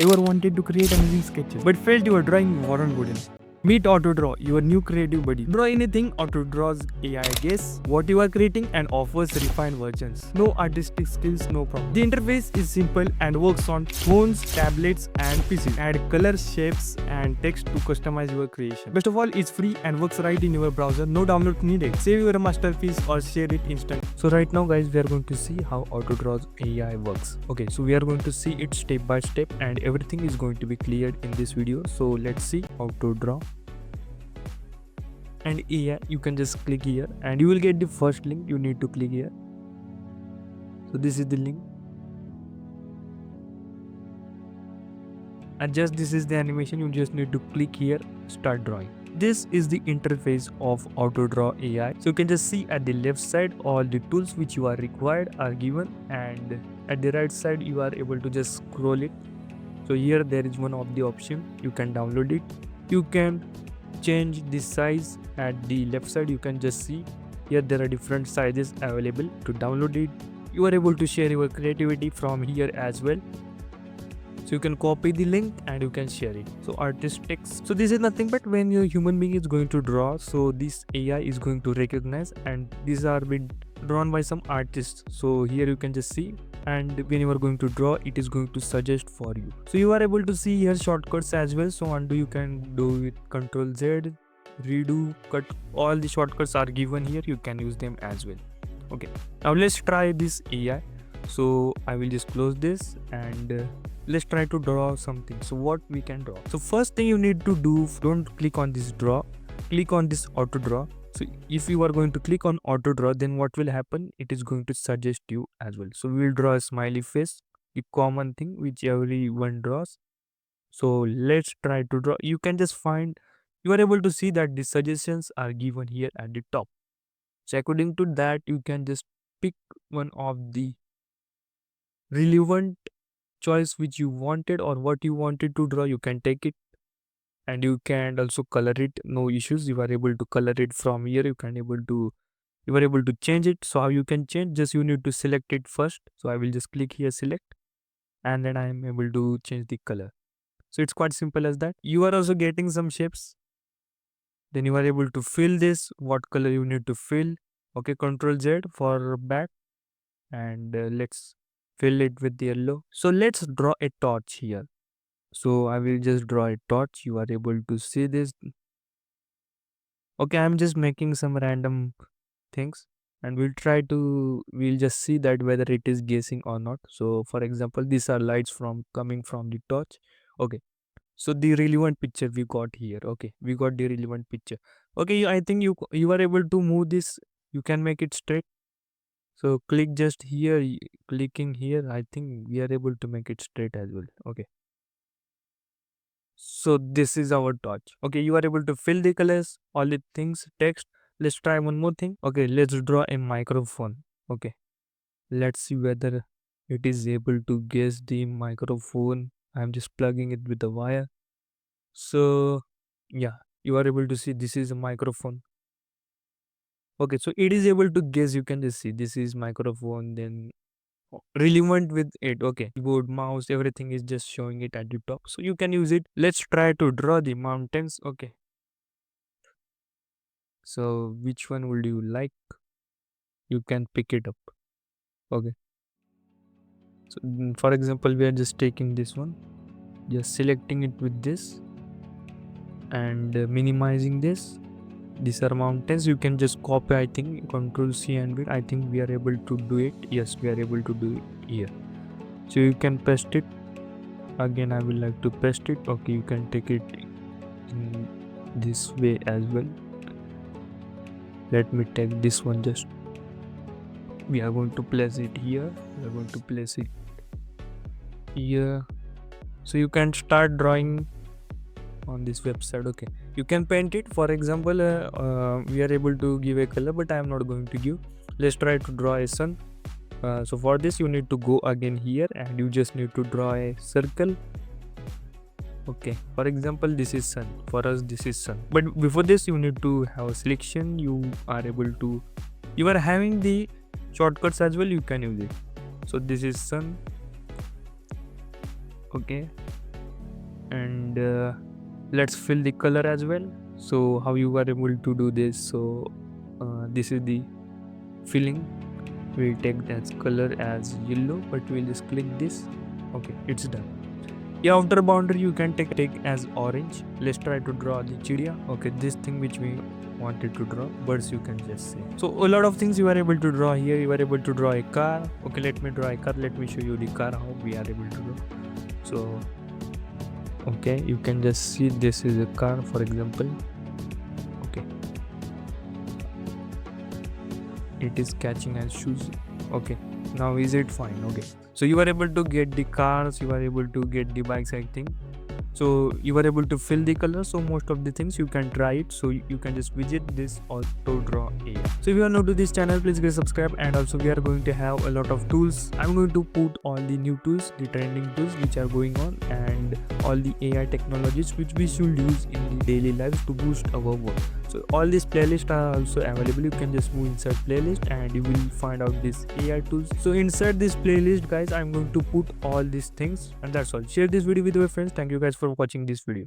Ever wanted to create amazing sketches but felt your drawing weren't good enough? Meet AutoDraw, your new creative buddy. Draw anything, AutoDraw's AI guess what you are creating and offers refined versions. No artistic skills, no problem. The interface is simple and works on phones, tablets, and PCs. Add colors, shapes, and text to customize your creation. Best of all, it's free and works right in your browser. No download needed. Save your masterpiece or share it instantly. So right now, guys, we are going to see how AutoDraw's AI works. Okay, so we are going to see it step by step, and everything is going to be cleared in this video. So let's see how to draw. And yeah, you can just click here and you will get the first link. You need to click here. So this is the link, and just this is the animation. You just need to click here, start drawing. This is the interface of AutoDraw AI. So you can just see at the left side all the tools which you are required are given, and at the right side you are able to just scroll it. So here there is one of the option, you can download it. You can change the size. At the left side you can just see here there are different sizes available. To download it, you are able to share your creativity from here as well. So you can copy the link and you can share it. So artist text, so this is nothing but when your human being is going to draw, so this AI is going to recognize, and these are been drawn by some artists. So here you can just see, and when you are going to draw, it is going to suggest for you. So you are able to see here shortcuts as well. So undo you can do with Ctrl Z, redo, cut, all the shortcuts are given here. You can use them as well. Okay, now let's try this AI. So I will just close this and let's try to draw something. So what we can draw, so first thing you need to do, don't click on this draw, click on this auto draw. So if you are going to click on auto draw, then what will happen, it is going to suggest you as well. So we will draw a smiley face, the common thing which everyone draws. So let's try to draw. You can just find, you are able to see that the suggestions are given here at the top. So according to that, you can just pick one of the relevant choice which you wanted or what you wanted to draw. You can take it, and you can also color it, no issues. You are able to color it from here. You are able to change it. So how you can change, just you need to select it first. So I will just click here, select, and then I am able to change the color. So it's quite simple as that. You are also getting some shapes, then you are able to fill this, what color you need to fill. Okay, Ctrl Z for back, and let's fill it with yellow. So let's draw a torch here. So I will just draw a torch. You are able to see this. Okay, I'm just making some random things, and we'll just see that whether it is guessing or not. So for example, these are lights from coming from the torch. Okay, so the relevant picture we got here. Okay, we got the relevant picture. Okay, I think you are able to move this. You can make it straight. So click just here, clicking here, I think we are able to make it straight as well. Okay, so this is our torch. Okay, you are able to fill the colors, all the things, text. Let's try one more thing. Okay, let's draw a microphone. Okay, let's see whether it is able to guess the microphone. I'm just plugging it with the wire. So yeah, you are able to see this is a microphone. Okay, so it is able to guess. You can just see this is microphone, then relevant with it. Okay, keyboard, mouse, everything is just showing it at the top, so you can use it. Let's try to draw the mountains. Okay, so which one would you like? You can pick it up. Okay, so for example, we are just taking this one, just selecting it with this, and minimizing this. These are mountains. You can just copy, I think Ctrl C and V. I think we are able to do it. Yes, we are able to do it here. So you can paste it again. I will like to paste it. Okay, you can take it in this way as well. Let me take this one. Just we are going to place it here. We are going to place it here. So you can start drawing on this website. Okay, you can paint it. For example, we are able to give a color, but I am not going to give. Let's try to draw a sun. So for this you need to go again here, and you just need to draw a circle. Okay, for example, this is sun. For us this is sun, but before this you need to have a selection. You are having the shortcuts as well. You can use it. So this is sun. Okay, and let's fill the color as well. So how you are able to do this? So this is the filling. We'll take that color as yellow, but we'll just click this. Okay, it's done. The outer boundary you can take as orange. Let's try to draw the chidia. Okay, this thing which we wanted to draw, birds you can just say. So a lot of things you are able to draw here. You are able to draw a car. Okay, let me draw a car. Let me show you the car how we are able to draw. So okay, you can just see this is a car, for example. Okay, it is catching as shoes. Okay, now is it fine? Okay, so you are able to get the cars, you are able to get the bikes, I think. So you are able to fill the color. So most of the things you can try it. So you can just visit this AutoDraw AI. So if you are new to this channel, please get subscribe. And also we are going to have a lot of tools. I'm going to put all the new tools, the trending tools which are going on, and all the AI technologies which we should use in the daily lives to boost our work. So all these playlists are also available. You can just move inside playlist and you will find out these AI tools. So inside this playlist, guys, I'm going to put all these things, and that's all. Share this video with your friends. Thank you guys for watching this video.